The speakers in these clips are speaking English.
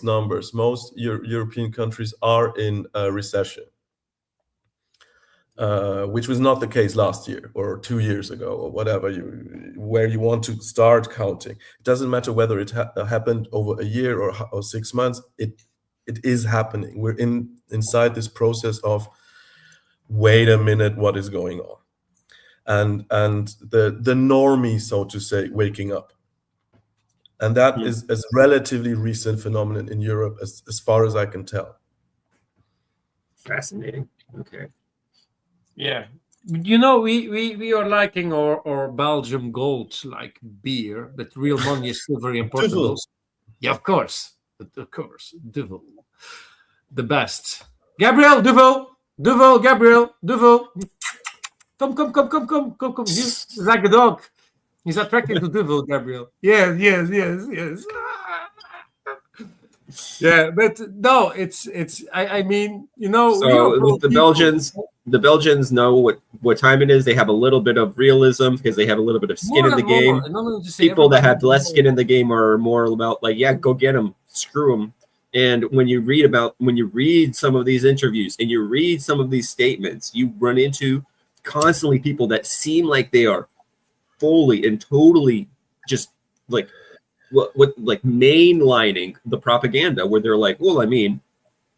numbers, most European countries are in a recession, which was not the case last year or 2 years ago or whatever, where you want to start counting. It doesn't matter whether it happened over a year or 6 months. It is happening. We're inside this process of, wait a minute, what is going on? And the normie, so to say, waking up. And that is a relatively recent phenomenon in Europe, as far as I can tell. Fascinating. Okay. Yeah. You know, we are liking our Belgium gold like beer, but real money is still very important. Duvel. Yeah, of course. Duvel. The best. Gabriel, Duvel, Gabriel, Duvel. Come. He's like a dog. He's attracted to Duvel, Gabriel. Yes. Yeah, but no, it's. I mean, you know. So the Belgians know what time it is. They have a little bit of realism because they have a little bit of skin in the game. People that have less skin in the game are more about like, yeah, go get them, screw them. And when you read some of these interviews and you read some of these statements, you run into constantly people that seem like they are fully and totally just like what like mainlining the propaganda, where they're like, well, I mean,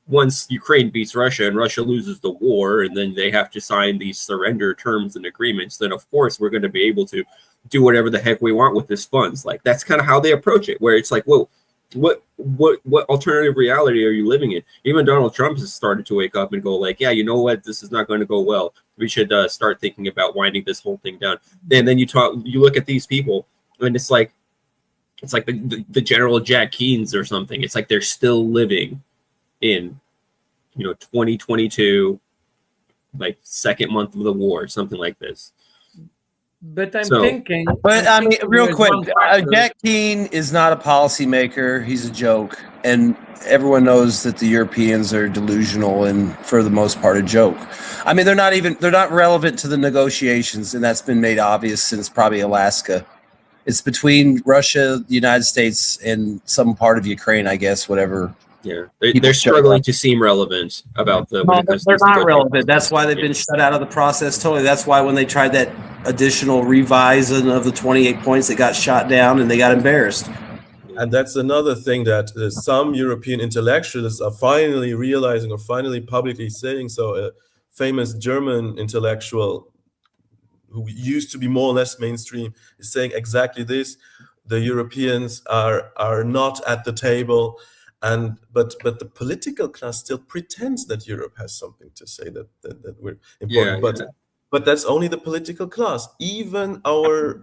once Ukraine beats Russia and Russia loses the war, and then they have to sign these surrender terms and agreements, then of course we're going to be able to do whatever the heck we want with this funds. Like, that's kind of how they approach it, where it's like, whoa, what alternative reality are you living in? Even Donald Trump has started to wake up and go like, yeah, you know what, this is not going to go well. We should start thinking about winding this whole thing down. And then you look at these people, and it's like the General Jack Keynes or something. It's like they're still living in 2022, like second month of the war, something like this. But thinking. But I mean, real quick, Jack Keane is not a policymaker. He's a joke, and everyone knows that the Europeans are delusional and, for the most part, a joke. I mean, they're not relevant to the negotiations, and that's been made obvious since probably Alaska. It's between Russia, the United States, and some part of Ukraine, I guess, whatever. Yeah, they're struggling to seem relevant about the. No, they're not relevant. That's why they've been shut out of the process totally. That's why when they tried that additional revising of the 28 points, they got shot down and they got embarrassed. And that's another thing that some European intellectuals are finally realizing, or finally publicly saying so. A famous German intellectual who used to be more or less mainstream is saying exactly this: the Europeans are not at the table. But the political class still pretends that Europe has something to say, that we're important. But that's only the political class. Even our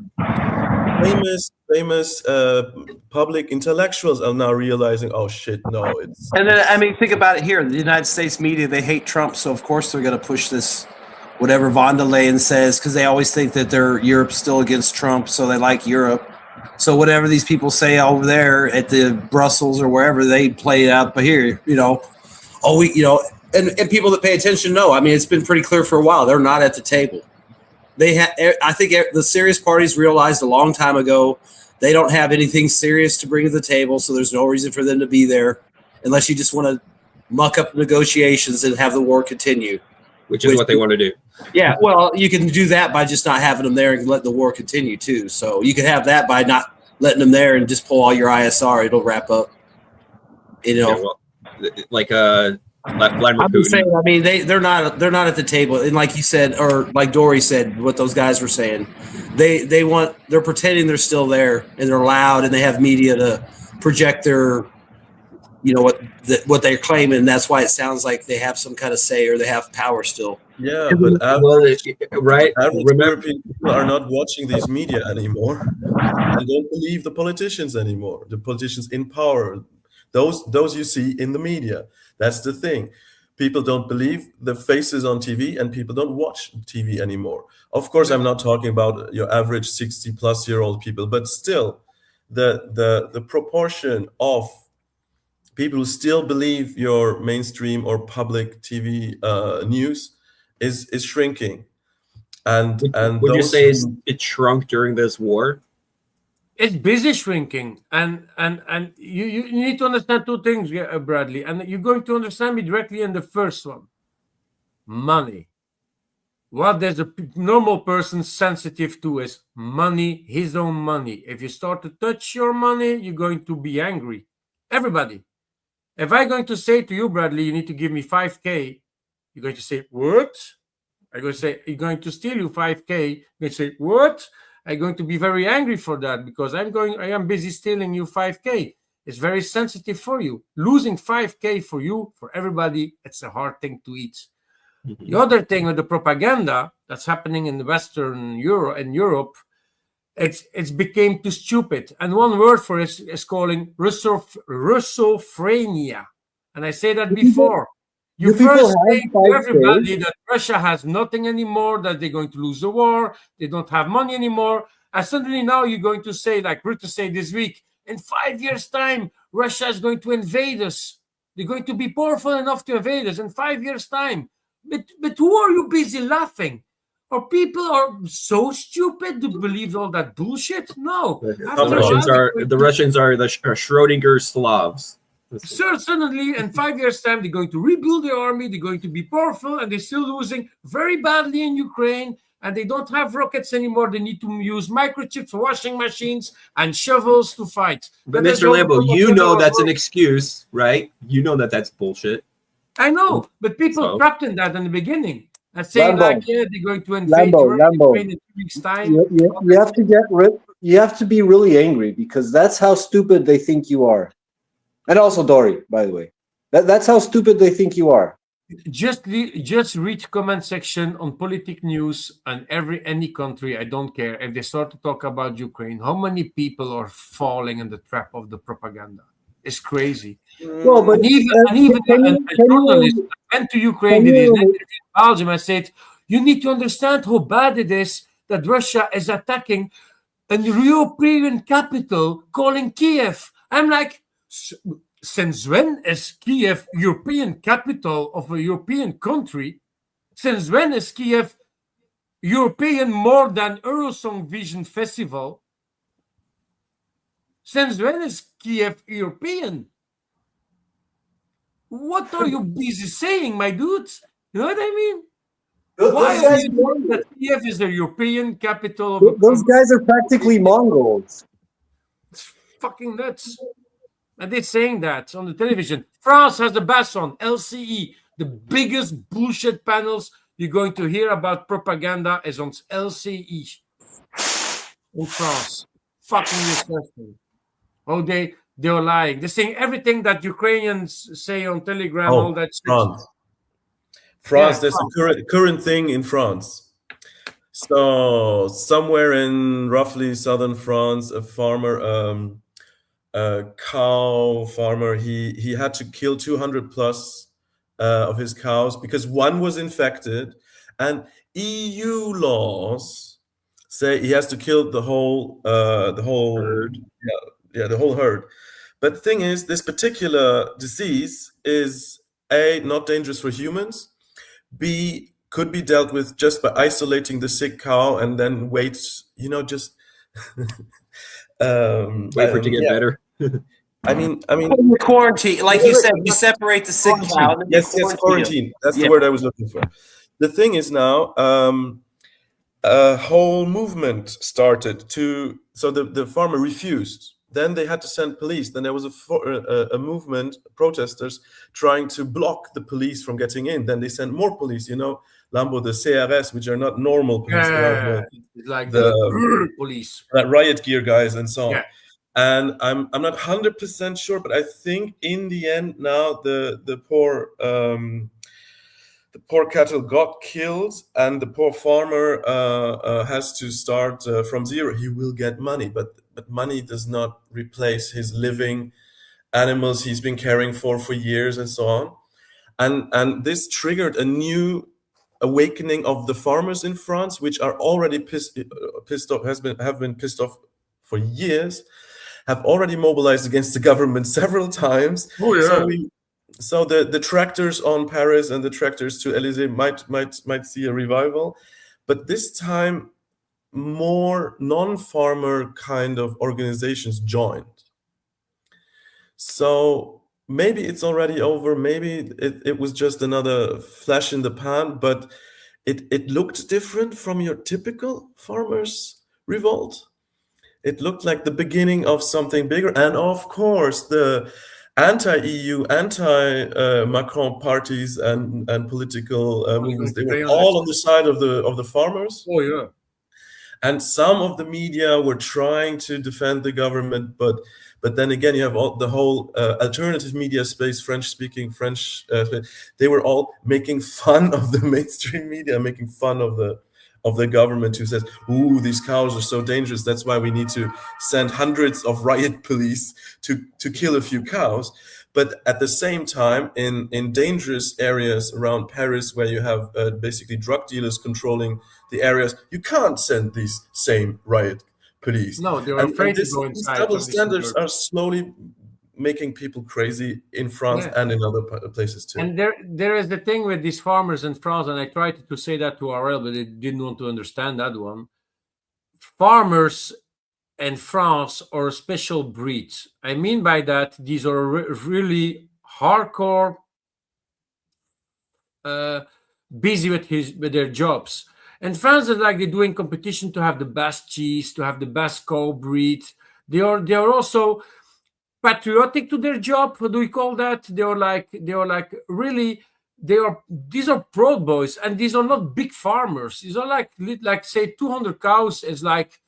famous public intellectuals are now realizing, oh shit, no, it's. And then, I mean, think about it here. The United States media, they hate Trump, so of course they're going to push this, whatever von der Leyen says, because they always think that Europe's still against Trump, so they like Europe. So whatever these people say over there at the Brussels or wherever, they play it out. But here, and people that pay attention know. I mean, it's been pretty clear for a while. They're not at the table. I think the serious parties realized a long time ago they don't have anything serious to bring to the table, so there's no reason for them to be there unless you just want to muck up negotiations and have the war continue. Which is what they want to do. Yeah, well, you can do that by just not having them there and let the war continue too. So you can have that by not letting them there and just pull all your ISR. It'll wrap up. Like Vladimir Putin. I mean, they're not at the table. And like you said, or like Dory said, what those guys were saying, they're pretending they're still there and they're loud and they have media to project their, what they're claiming. And that's why it sounds like they have some kind of say or they have power still. Yeah, but average European people are not watching these media anymore. They don't believe the politicians anymore. The politicians in power, those you see in the media. That's the thing. People don't believe the faces on TV, and people don't watch TV anymore. Of course, I'm not talking about your average 60-plus-year-old people, but still, the proportion of people who still believe your mainstream or public TV news is shrinking. And would you say it shrunk during this war? It's busy shrinking, and you need to understand two things, Bradley, and you're going to understand me directly in the first one. Money. What there's a normal person sensitive to is money, his own money. If you start to touch your money, you're going to be angry. Everybody. If I'm going to say to you, Bradley, you need to give me 5K, you're going to say, what? I'm going to say, you're going to steal you 5K. You're going to say, what? I'm going to be very angry for that because I am busy stealing you 5K. It's very sensitive for you. Losing 5K for you, for everybody, it's a hard thing to eat. Mm-hmm. The other thing with the propaganda that's happening in the Western Europe, it's became too stupid. And one word for it is calling Russophrenia. And I say that before. You first say to everybody that Russia has nothing anymore, that they're going to lose the war, they don't have money anymore. And suddenly now you're going to say, like Rutte said this week, in 5 years' time, Russia is going to invade us. They're going to be powerful enough to invade us in 5 years' time. But who are you busy laughing? Or people are so stupid to believe all that bullshit? No. The Russians are the Schrodinger Slavs. So suddenly, in 5 years' time, they're going to rebuild their army, they're going to be powerful, and they're still losing very badly in Ukraine, and they don't have rockets anymore. They need to use microchips for washing machines and shovels to fight. But Mr. Lambo, you know that's an excuse, right? You know that that's bullshit. I know, but people trapped in that in the beginning. And saying they're going to invade Ukraine in 2 weeks' time. You have to be really angry because that's how stupid they think you are. And also Dory, by the way. That's how stupid they think you are. Just read comment section on politic news and any country, I don't care. If they start to talk about Ukraine, how many people are falling in the trap of the propaganda? It's crazy. Well, but even a journalist went to Ukraine, did his interview in Belgium, I said, you need to understand how bad it is that Russia is attacking a European capital, calling Kiev. I'm like, since when is Kiev European capital of a European country? Since when is Kiev European more than Eurosong Vision Festival? Since when is Kiev European? What are you busy saying, my dudes? You know what I mean? Why are you saying that Kiev is the European capital of those guys are practically Mongols. It's fucking nuts. And they're saying that on the television. France has the best one, LCE. The biggest bullshit panels you're going to hear about propaganda is on LCE in France. Fucking disgusting. Oh, they're lying. They're saying everything that Ukrainians say on Telegram, all that shit. France, there's a current thing in France. So somewhere in roughly southern France, a farmer, a cow farmer, he had to kill 200 plus of his cows because one was infected, and EU laws say he has to kill the whole herd. The whole herd. But the thing is, this particular disease is A, not dangerous for humans, B, could be dealt with just by isolating the sick cow and then wait, just wait for it to get better. I mean, quarantine, like you said, you separate the sick cow. Yes, quarantine. That's the word I was looking for. The thing is now, a whole movement started so the farmer refused. Then they had to send police. Then there was a movement, protesters trying to block the police from getting in. Then they sent more police, Lambo, the CRS, which are not normal police. Like the police. Riot gear guys and so on. Yeah. And I'm not 100% sure, but I think in the end now the poor cattle got killed, and the poor farmer has to start from zero. He will get money, but money does not replace his living animals he's been caring for years and so on. And this triggered a new awakening of the farmers in France, which are already pissed off, have been pissed off for years, have already mobilized against the government several times. Oh yeah. So the tractors on Paris and the tractors to Élysée might see a revival, but this time more non-farmer kind of organizations joined. So maybe it's already over. Maybe it was just another flash in the pan, but it looked different from your typical farmers' revolt. It looked like the beginning of something bigger. And of course, the anti-EU, anti-Macron parties and political movements, they were all on the side of the farmers. Oh, yeah. And some of the media were trying to defend the government, but then again, you have the whole alternative media space, French-speaking, they were all making fun of the mainstream media, making fun of the government, who says, "Ooh, these cows are so dangerous. That's why we need to send hundreds of riot police to kill a few cows." But at the same time, in dangerous areas around Paris, where you have basically drug dealers controlling the areas, you can't send these same riot police. No, they're afraid to go inside. These double standards are slowly making people crazy in France and in other places too. And there is the thing with these farmers in France, and I tried to say that to RL, but they didn't want to understand that one. Farmers in France are a special breed. I mean by that, these are really hardcore, busy with their jobs. And France is like they're doing competition to have the best cheese, to have the best cow breed. They are also patriotic to their job. What do we call that? They are like really, these are proud boys, and these are not big farmers. These are like say 200 cows is like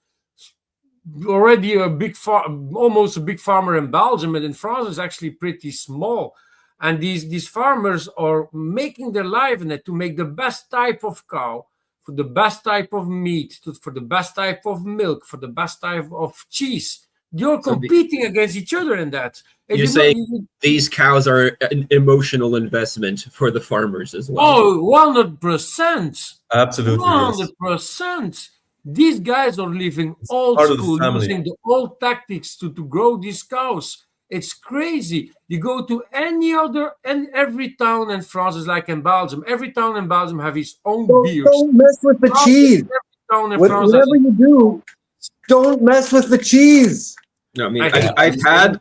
already a big almost a big farmer in Belgium, and in France it's actually pretty small. And these farmers are making their life in it to make the best type of cow, for the best type of meat, for the best type of milk, for the best type of cheese. You're competing against each other in that. And you're saying these cows are an emotional investment for the farmers as well. Oh, 100%. Absolutely. 100%. Yes. These guys are living old school, using the old tactics to grow these cows. It's crazy. You go to every town in France is like in Belgium. Every town in Belgium have its own beers. Don't mess with the cheese. Whatever you do, don't mess with the cheese. No, I mean, I've had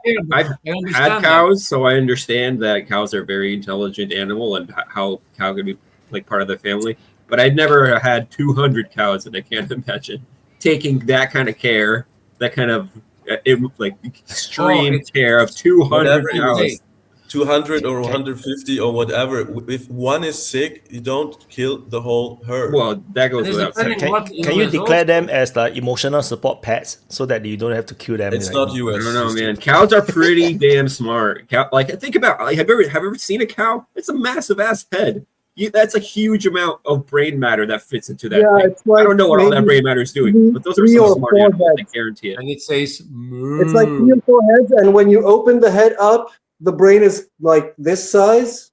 cows, so I understand that cows are a very intelligent animal and how cow can be like part of the family. But I'd never had 200 cows, and I can't imagine taking that kind of care, that kind of extreme care of 200 cows. 200 or 150 or whatever. If one is sick, you don't kill the whole herd. Well, that goes without saying. Can you declare them as like emotional support pets so that you don't have to kill them? It's not US. I don't know, man. Cows are pretty damn smart. Think about have you ever seen a cow? It's a massive ass head. That's a huge amount of brain matter that fits into that thing. Like I don't know what all that brain matter is doing, but those are some smart animals, I guarantee it. And it says, it's like 3 or 4 heads, and when you open the head up, the brain is like this size.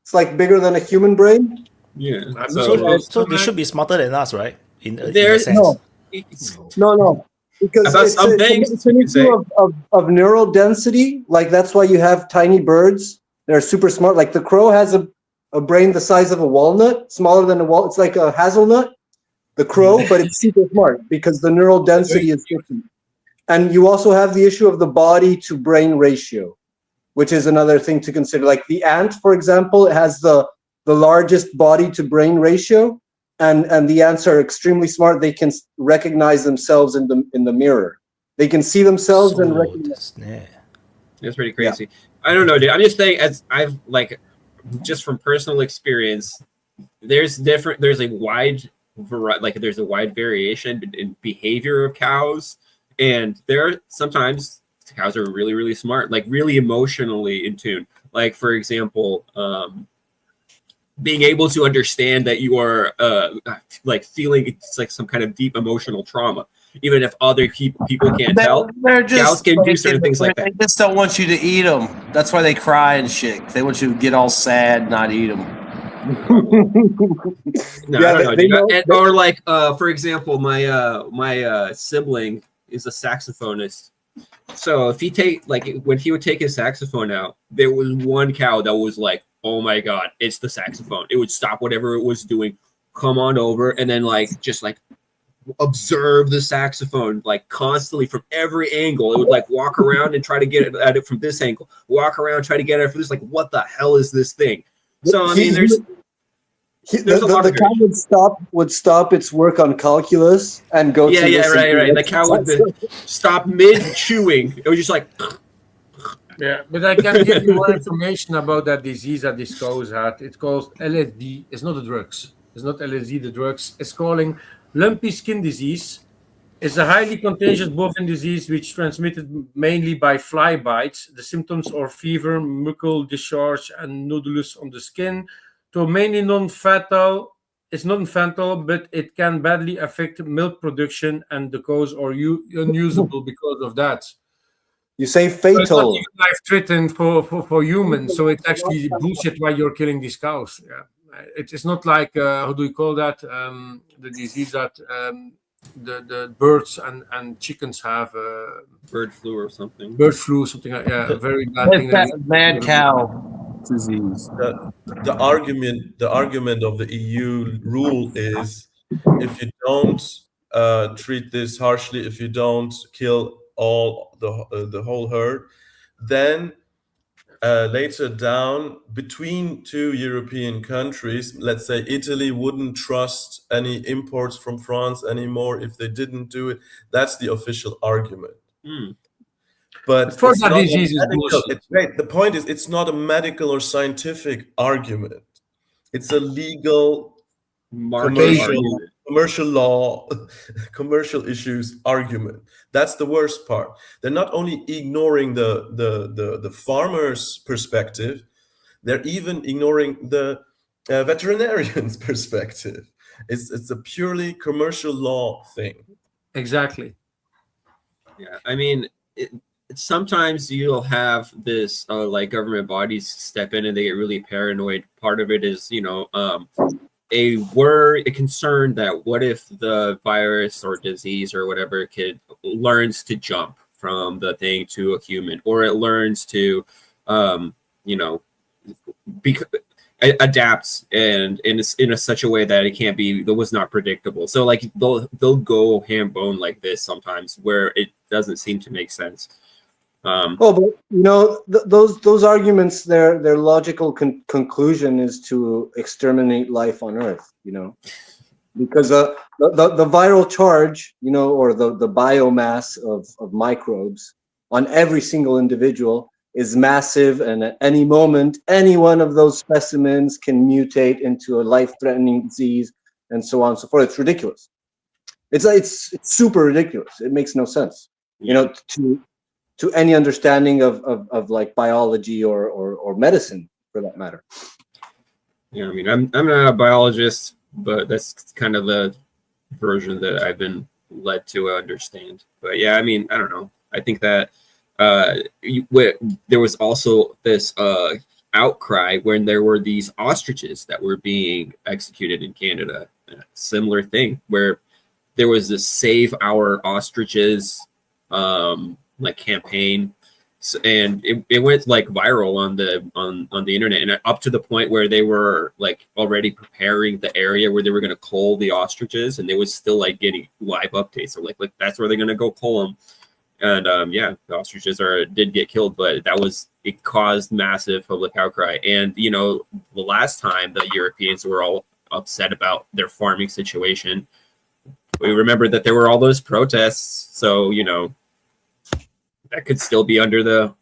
It's like bigger than a human brain. Yeah. So they should be smarter than us, right? In a sense. No. Because it's an issue of neural density. Like that's why you have tiny birds. They're super smart. Like the crow has a brain the size of a walnut, smaller than a walnut. It's like a hazelnut, the crow, but it's super smart because the neural density is different. And you also have the issue of the body to brain ratio, which is another thing to consider. Like the ant, for example, it has the largest body to brain ratio, and the ants are extremely smart. They can recognize themselves in the mirror. They can see themselves and recognize. That's pretty crazy. Yeah. I don't know, dude. I'm just saying, as I've just from personal experience, there's a wide variety, there's a wide variation in behavior of cows, and there are sometimes cows are really, really smart, like really emotionally in tune. Like for example, being able to understand that you are feeling it's like some kind of deep emotional trauma, even if other people can't tell. Cows can do certain things like that. They just don't want you to eat them. That's why they cry and shit. They want you to get all sad, not eat them. No, I don't know. Or like, for example, my sibling is a saxophonist. So if when he would take his saxophone out, there was one cow that was like, oh my God, it's the saxophone. It would stop whatever it was doing, come on over, and then just observe the saxophone like constantly from every angle. It would like walk around and try to get at it from this angle, walk around, try to get at it from this. Like, what the hell is this thing? So I mean, there's a lot of the cow would stop its work on calculus and go. Yeah, right. The cow would stop mid chewing. It was just like. Yeah, but I can give you more information about that disease that this cow had. It's called LSD. It's not the drugs. It's not LSD, the drugs. It's calling lumpy skin disease. It's a highly contagious bovine disease which transmitted mainly by fly bites. The symptoms are fever, mucal discharge, and nodules on the skin. So mainly non-fatal. It's non-fatal, but it can badly affect milk production, and the cows are unusable because of that. You say fatal. It's not even life-threatening for humans, so it's actually bullshit why you're killing these cows. Yeah, it's not like how do you call that? The disease that the birds and chickens have. Bird flu or something. Bird flu, something like very bad thing. Mad cow disease. The argument of the EU rule is if you don't treat this harshly, if you don't kill all the whole herd, then later down between two European countries, let's say Italy wouldn't trust any imports from France anymore if they didn't do it. That's the official argument. But for that disease is the point is, it's not a medical or scientific argument. It's a legal, commercial law, commercial issues argument. That's the worst part. They're not only ignoring the farmer's perspective, they're even ignoring the veterinarian's perspective. It's a purely commercial law thing. Exactly. Yeah, I mean, sometimes you'll have this like government bodies step in and they get really paranoid. Part of it is, a concern that what if the virus or disease or whatever kid learns to jump from the thing to a human, or it learns to, adapts and in such a way that that was not predictable. So like they'll go ham bone like this sometimes where it doesn't seem to make sense. But those arguments, their logical conclusion is to exterminate life on Earth. Because the viral charge, or the biomass of microbes on every single individual is massive, and at any moment, any one of those specimens can mutate into a life-threatening disease, and so on and so forth. It's ridiculous. It's super ridiculous. It makes no sense. To any understanding of like biology or medicine, for that matter. Yeah, I mean, I'm not a biologist, but that's kind of the version that I've been led to understand. But yeah, I mean, I don't know. I think that there was also this outcry when there were these ostriches that were being executed in Canada. A similar thing where there was this Save Our Ostriches like campaign, and it went like viral on the internet, and up to the point where they were like already preparing the area where they were going to cull the ostriches, and they was still like getting live updates. So like that's where they're going to go cull them. And the ostriches did get killed, but it caused massive public outcry. And the last time the Europeans were all upset about their farming situation, we remember that there were all those protests. So that could still be under the,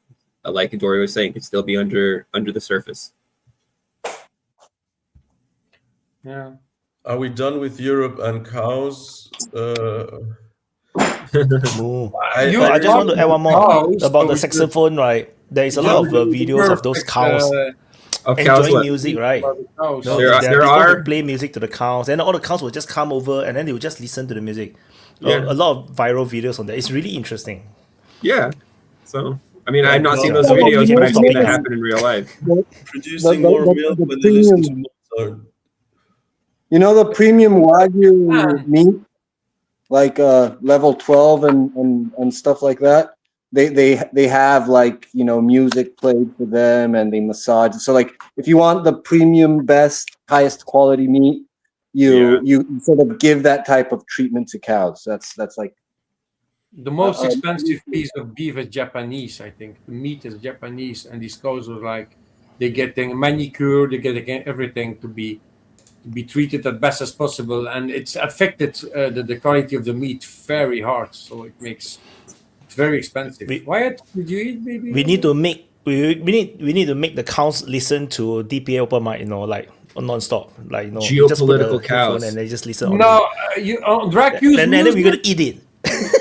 like Dory was saying, could still be under the surface. Yeah. Are we done with Europe and cows? I just want to add one more about the saxophone, right? There is a lot of videos of those cows enjoying music, right? There are play music to the cows, and all the cows will just come over and then they will just listen to the music. A lot of viral videos on that. It's really interesting. Yeah. So, I mean, I've not seen those videos, but I've seen that happen in real life. Producing more milk when they listen to Mozart. The premium Wagyu meat, like level 12 and stuff like that. They have like music played for them, and they massage. So like if you want the premium, best, highest quality meat, you sort of give that type of treatment to cows. That's like the most expensive piece of beef is Japanese. I think the meat is Japanese, and these cows are like they're getting manicure, they're getting everything to be treated as best as possible, and it's affected the quality of the meat very hard. So it makes it very expensive. Wyatt, did you eat maybe? We need to make the cows listen to DPA open mic, like non-stop, like Geopolitical cows, and they just listen. No, you Dracu's and then we're gonna eat it.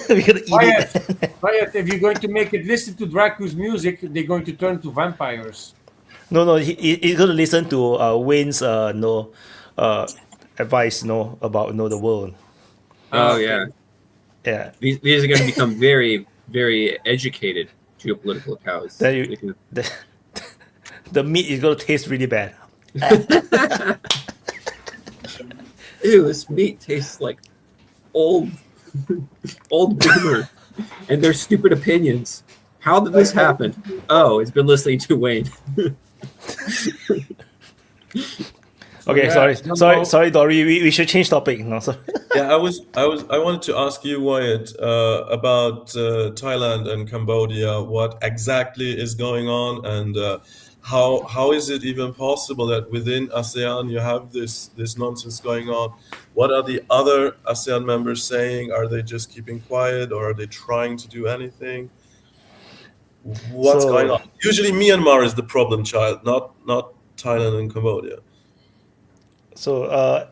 We're gonna eat it. Wyatt, if you're going to make it listen to Dracu's music, they're going to turn to vampires. No, he's gonna listen to Wayne's advice, about the world. Oh yeah. These are going to become very, very educated geopolitical cows. The meat is going to taste really bad. Ew, this meat tastes like old boomer and their stupid opinions. How did this happen? Oh, it's been listening to Wayne. Okay, sorry, Dory. We should change topic. No, sorry. Yeah, I wanted to ask you, Wyatt, about Thailand and Cambodia. What exactly is going on, and how is it even possible that within ASEAN you have this nonsense going on? What are the other ASEAN members saying? Are they just keeping quiet, or are they trying to do anything? What's going on? Usually, Myanmar is the problem child, not Thailand and Cambodia. So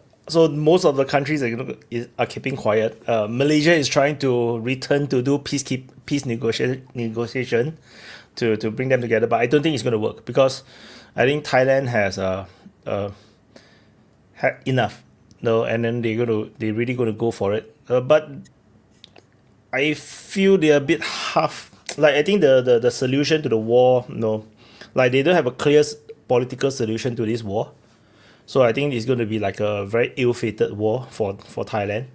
most of the countries are keeping quiet. Malaysia is trying to return to do peace negotiation to bring them together, but I don't think it's going to work because I think Thailand has had enough, and then they're really going to go for it. But I feel they're a bit half. Like I think the solution to the war, like they don't have a clear political solution to this war. So I think it's going to be like a very ill-fated war for Thailand.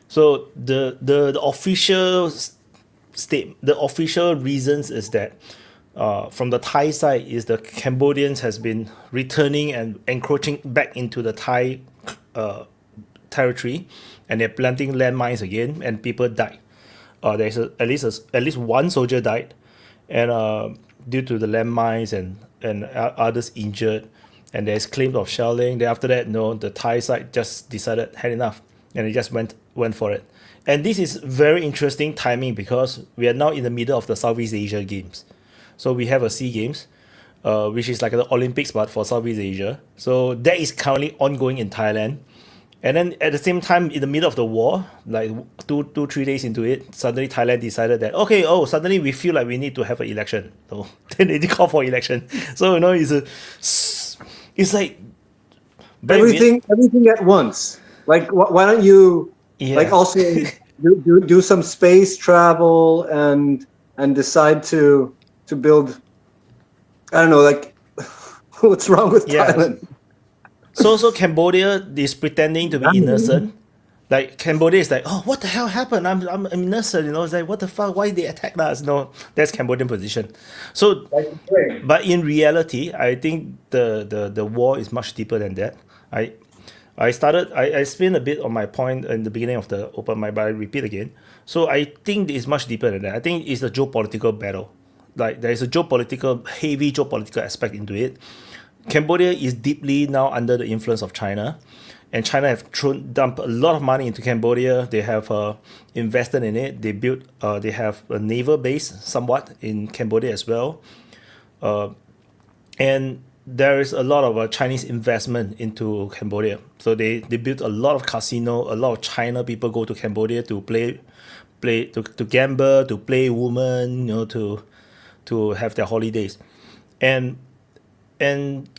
So the official the official reasons is that from the Thai side is the Cambodians has been returning and encroaching back into the Thai territory, and they're planting landmines again, and people died. There's at least one soldier died, and due to the landmines and others injured. And there's claims of shelling. Then after that, the Thai side just decided had enough, and they just went for it. And this is very interesting timing because we are now in the middle of the Southeast Asia Games. So we have a SEA Games, which is like the Olympics but for Southeast Asia. So that is currently ongoing in Thailand. And then at the same time, in the middle of the war, like 3 days into it, suddenly Thailand decided that suddenly we feel like we need to have an election. So then they call for election. So it's like everything at once. Like, why don't you also do some space travel and decide to build? I don't know, like what's wrong with Thailand? So Cambodia is pretending to be innocent. Like Cambodia is like, what the hell happened? I'm innocent, It's like, what the fuck? Why they attacked us? No, that's Cambodian position. So, but in reality, I think the war is much deeper than that. I spent a bit on my point in the beginning of the open mic, but I repeat again. So I think it's much deeper than that. I think it's a geopolitical battle. Like there is a heavy geopolitical aspect into it. Cambodia is deeply now under the influence of China. And China have dumped a lot of money into Cambodia. They have invested in it. They have a naval base somewhat in Cambodia as well. And there is a lot of Chinese investment into Cambodia. So they built a lot of casino. A lot of China people go to Cambodia to to gamble, to play women, to have their holidays. And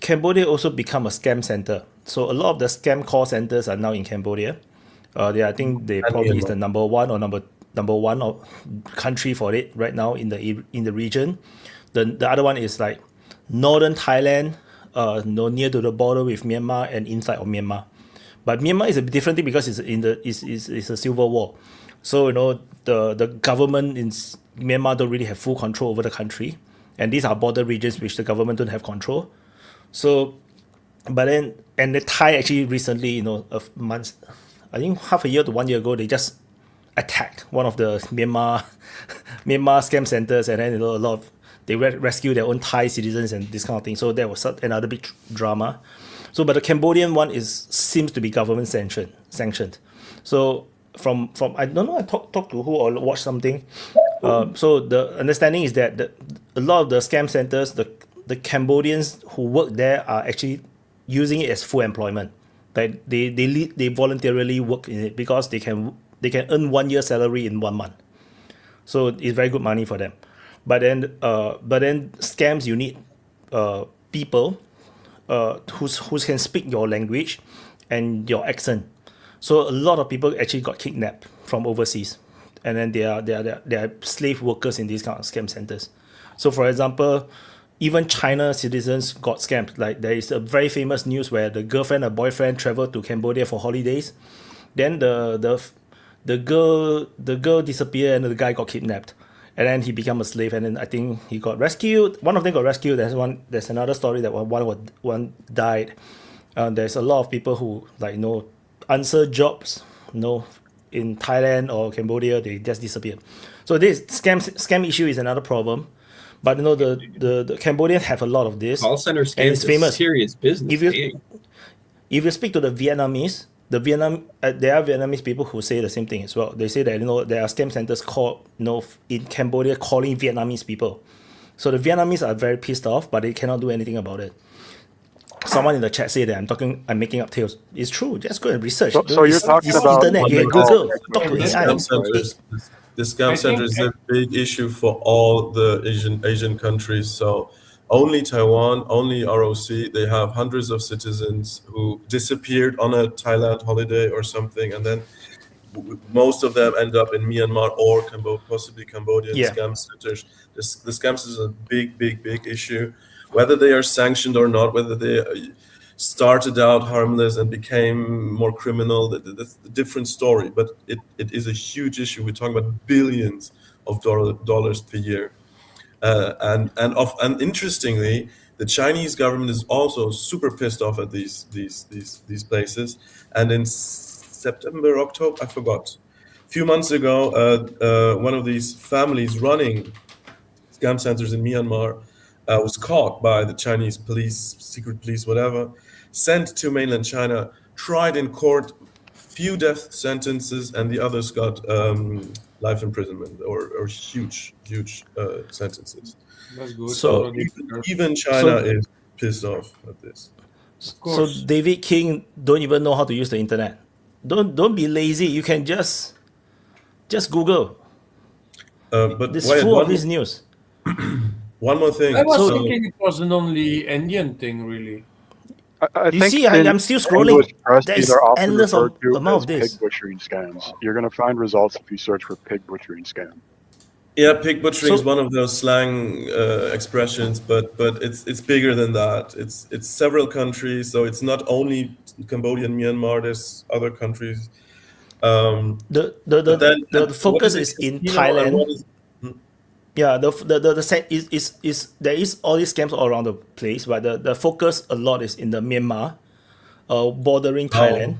Cambodia also become a scam center. So a lot of the scam call centers are now in Cambodia. I think they probably is the number one country for it right now in the region. The other one is like northern Thailand, near to the border with Myanmar and inside of Myanmar. But Myanmar is a different thing because it's a civil war. So the government in Myanmar don't really have full control over the country, and these are border regions which the government don't have control. So but then and the Thai actually recently, a month, I think half a year to 1 year ago, they just attacked one of the Myanmar scam centers, and then a lot of they rescue their own Thai citizens and this kind of thing. So that was another big drama. So, but the Cambodian one seems to be government sanctioned. So from I don't know, I talked to who or watched something. So the understanding is that a lot of the scam centers, the Cambodians who work there are actually using it as full employment. Like they voluntarily work in it because they can earn 1 year's salary in 1 month. So it's very good money for them. But then scams, you need people who can speak your language and your accent. So a lot of people actually got kidnapped from overseas, and then they are slave workers in these kind of scam centers. So for example, even China citizens got scammed. Like there is a very famous news where the girlfriend or boyfriend traveled to Cambodia for holidays, then the girl disappeared and the guy got kidnapped, and then he became a slave, and then I think he got rescued. One of them got rescued. There's another story that one died. There's a lot of people who answer jobs, in Thailand or Cambodia, they just disappeared. So this scam issue is another problem. But the Cambodians have a lot of this. Call center scams is famous. Serious business. If you speak to the Vietnamese, there are Vietnamese people who say the same thing as well. They say that there are scam centers called in Cambodia calling Vietnamese people. So the Vietnamese are very pissed off, but they cannot do anything about it. Someone in the chat say that I'm making up tales. It's true. Just go and research. So you're talking about internet. You Google. Talk to AI. The scam center is a big issue for all the Asian countries. So only Taiwan, only ROC, they have hundreds of citizens who disappeared on a Thailand holiday or something, and then most of them end up in Myanmar or possibly Cambodian scam centers. The scam centers is a big issue. Whether they are sanctioned or not, whether they started out harmless and became more criminal, that's a different story. But it is a huge issue. We're talking about billions of dollars per year. And interestingly, the Chinese government is also super pissed off at these places. And in September, October, I forgot. A few months ago, one of these families running scam centers in Myanmar was caught by the Chinese police, secret police, whatever, sent to mainland China, tried in court, few death sentences, and the others got life imprisonment or huge sentences. That's good. So even China is pissed off at this. So David King don't even know how to use the internet. Don't be lazy. You can just Google. But this full of this news. One more thing. I was thinking it was an only Indian thing, really. I'm still scrolling. There's endless amount of this. Pig butchering scams. You're going to find results if you search for pig butchering scam. Yeah, pig butchering is one of those slang expressions, but it's bigger than that. It's several countries, so it's not only Cambodia and Myanmar. There's other countries. The focus is in Thailand. Yeah, the set is there is all these scams all around the place, but the focus a lot is in the Myanmar, bordering Thailand,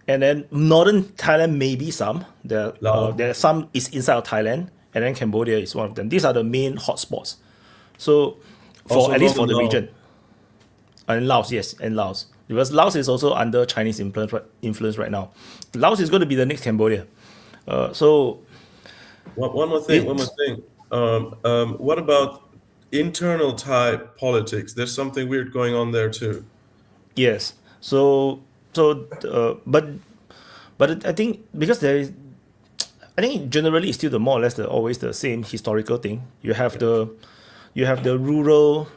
and then northern Thailand maybe some. There are some is inside of Thailand, and then Cambodia is one of them. These are the main hotspots. So at least for the region, and Laos, yes, and Laos, because Laos is also under Chinese influence right now. Laos is going to be the next Cambodia. So one more thing. What about internal Thai politics? There's something weird going on there too. Yes. But I think because I think generally it's still more or less always the same historical thing. You have the rural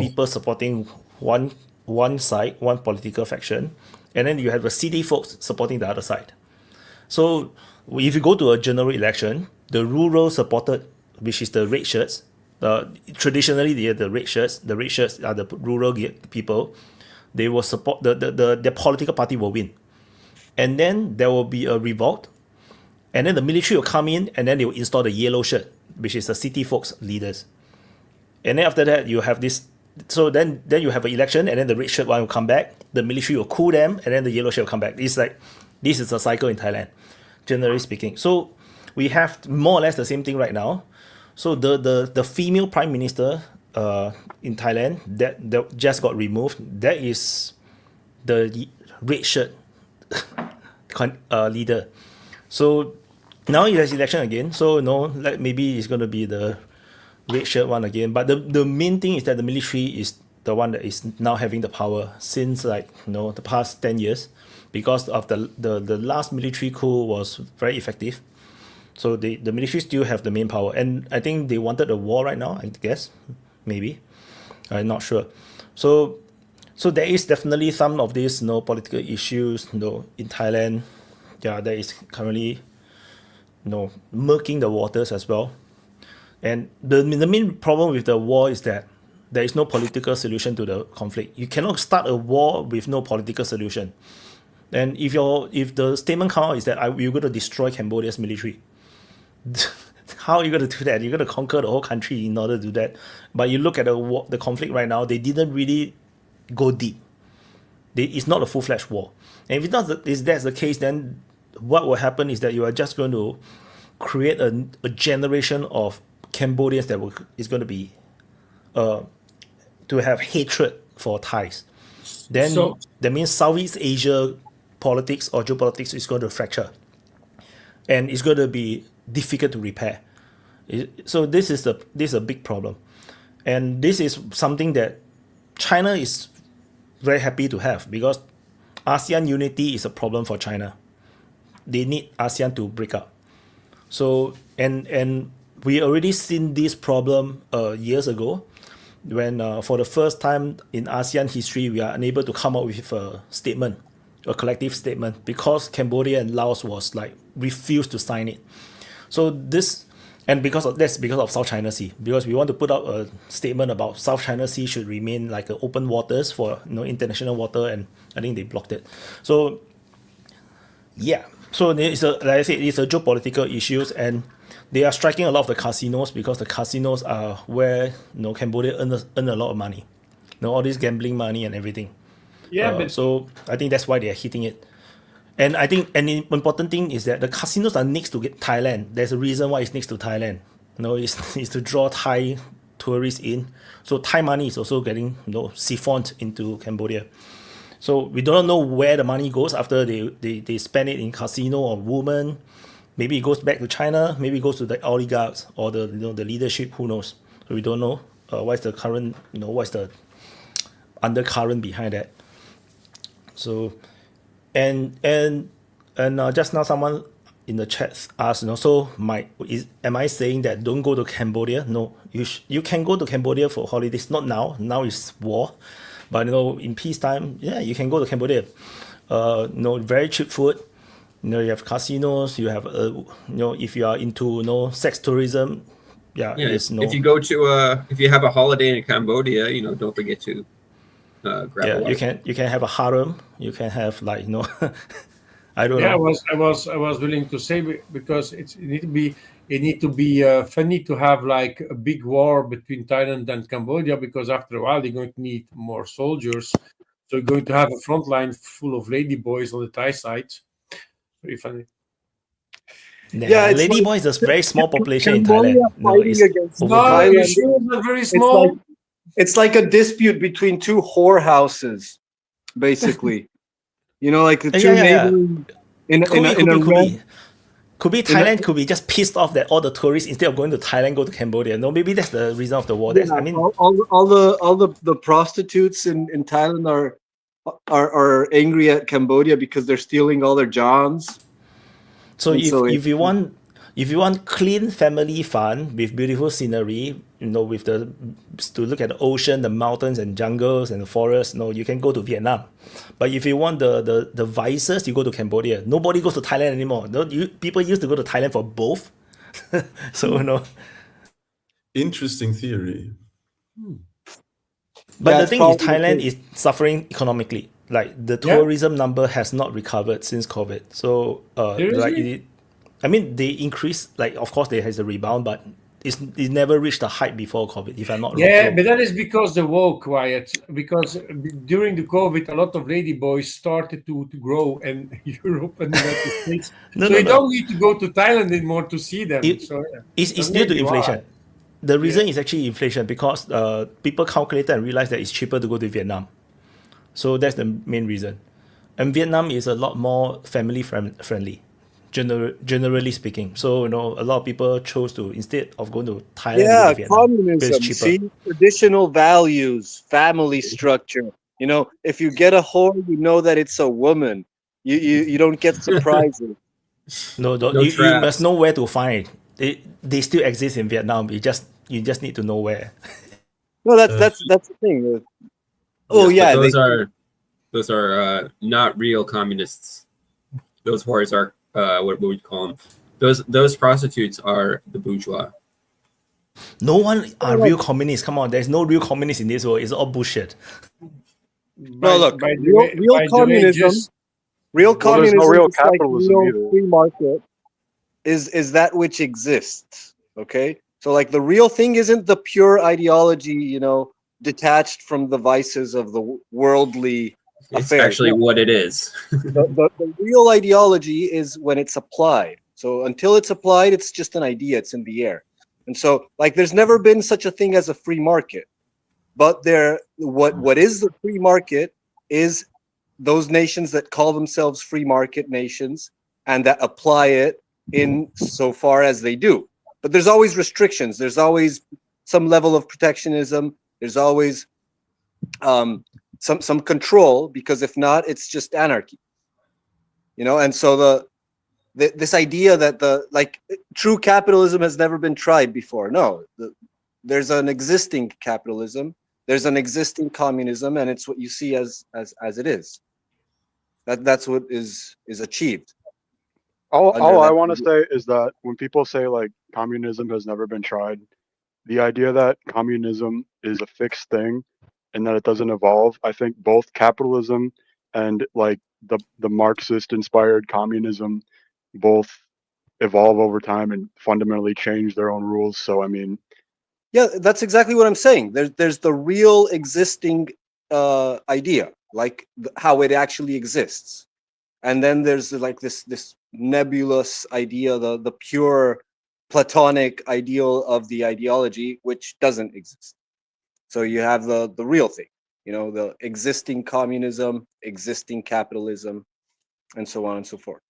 people supporting one side, one political faction, and then you have the city folks supporting the other side. So if you go to a general election, the rural supported, which is the red shirts. Traditionally, they are the red shirts. The red shirts are the rural people. They will support the political party will win, and then there will be a revolt, and then the military will come in, and then they will install the yellow shirt, which is the city folks leaders, and then after that you have this so then you have an election, and then the red shirt one will come back. The military will coup them, and then the yellow shirt will come back. It's like this is a cycle in Thailand, generally speaking. So we have more or less the same thing right now. So the female prime minister in Thailand that just got removed, that is the red shirt leader. So now there's election again. So like maybe it's going to be the red shirt one again. But the main thing is that the military is the one that is now having the power since the past 10 years, because of the last military coup was very effective. So the military still have the main power, and I think they wanted a war right now, I guess, maybe. I'm not sure. So there is definitely some of these political issues in Thailand. Yeah, that is currently murking the waters as well. And the main problem with the war is that there is no political solution to the conflict. You cannot start a war with no political solution. And if the statement comes out is that we're going to destroy Cambodia's military, how are you going to do that? You're going to conquer the whole country in order to do that. But you look at the conflict right now, they didn't really go deep. It's not a full-fledged war. And if that's the case, then what will happen is that you are just going to create a generation of Cambodians that is going to be to have hatred for Thais. Then that means Southeast Asia politics or geopolitics is going to fracture, and it's going to be difficult to repair. So this is a big problem, and this is something that China is very happy to have, because ASEAN unity is a problem for China. They need ASEAN to break up. So and we already seen this problem years ago, when for the first time in ASEAN history we are unable to come up with a collective statement, because Cambodia and Laos was refused to sign it. So because of South China Sea, because we want to put out a statement about South China Sea should remain like an open waters for international water, and I think they blocked it. So yeah, so like I said, it's a geopolitical issues, and they are striking a lot of the casinos, because the casinos are where Cambodia earn a lot of money, all this gambling money and everything. Yeah, so I think that's why they are hitting it. And I think an important thing is that the casinos are next to Thailand. There's a reason why it's next to Thailand. It's to draw Thai tourists in. So Thai money is also getting siphoned into Cambodia. So we don't know where the money goes after they spend it in casino or women. Maybe it goes back to China. Maybe it goes to the oligarchs or the leadership. Who knows? So we don't know what's the current what's the undercurrent behind that. So. And just now someone in the chat asked, am I saying that don't go to Cambodia? No, you can go to Cambodia for holidays. Not now. Now it's war, but in peacetime, yeah, you can go to Cambodia. Very cheap food. You have casinos. You have if you are into sex tourism, if you go to if you have a holiday in Cambodia, don't forget to. You can have a harem. You can have I don't know. I was willing to say, because it need to be funny to have like a big war between Thailand and Cambodia, because after a while they're going to need more soldiers. So you're going to have a front line full of ladyboys on the Thai side. Very funny. Ladyboys is a very small population in Thailand. It's very small. It's like a dispute between two whorehouses, basically. Like the two neighboring could be Thailand could be just pissed off that all the tourists, instead of going to Thailand, go to Cambodia. No, maybe that's the reason of the war. All the prostitutes in Thailand are angry at Cambodia because they're stealing all their johns. So if you want clean family fun with beautiful scenery, with to look at the ocean, the mountains and jungles and the forests, you can go to Vietnam. But if you want the vices, you go to Cambodia. Nobody goes to Thailand anymore. People used to go to Thailand for both. So Interesting theory. But the thing is, Thailand is suffering economically. The tourism number has not recovered since COVID. So they increase. Of course, there has a rebound, but it never reached the height before COVID, if I'm not wrong. Yeah, but that is because the woke, Wyatt. Because during the COVID, a lot of lady boys started to grow in Europe and United States. You don't need to go to Thailand anymore to see them. It's due to inflation. The reason is actually inflation, because people calculated and realized that it's cheaper to go to Vietnam. So that's the main reason. And Vietnam is a lot more family friendly. Generally speaking, so a lot of people chose to, instead of going to Thailand, yeah, Vietnam, communism. See, traditional values, family structure. If you get a whore, you know that it's a woman. You don't get surprises. You must know where to find. They still exist in Vietnam. You just need to know where. No, that's the thing. Those are not real communists. Those whores are what we call them. Those prostitutes are the bourgeois. No one are real communists. Come on, there's no real communists in this world. It's all bullshit. Real communism. Real communism, no real capitalism like either. Free market is that which exists. Okay, so like the real thing isn't the pure ideology, detached from the vices of the worldly. It's actually what it is. the real ideology is when it's applied. So until it's applied, it's just an idea. It's in the air. And so, like, there's never been such a thing as a free market. But what is the free market is those nations that call themselves free market nations and that apply it in so far as they do. But there's always restrictions. There's always some level of protectionism. There's always some control, because if not, it's just anarchy. And so this idea that true capitalism has never been tried before. No, there's an existing capitalism, there's an existing communism, and it's what you see as it is. That's what is achieved. All I want to say is that when people say like communism has never been tried, the idea that communism is a fixed thing and that it doesn't evolve, I think both capitalism and like the Marxist inspired communism both evolve over time and fundamentally change their own rules. So I mean, yeah, that's exactly what I'm saying. There's the real existing idea, like how it actually exists, and then there's like this nebulous idea, the pure Platonic ideal of the ideology, which doesn't exist. So you have the real thing, the existing communism, existing capitalism, and so on and so forth.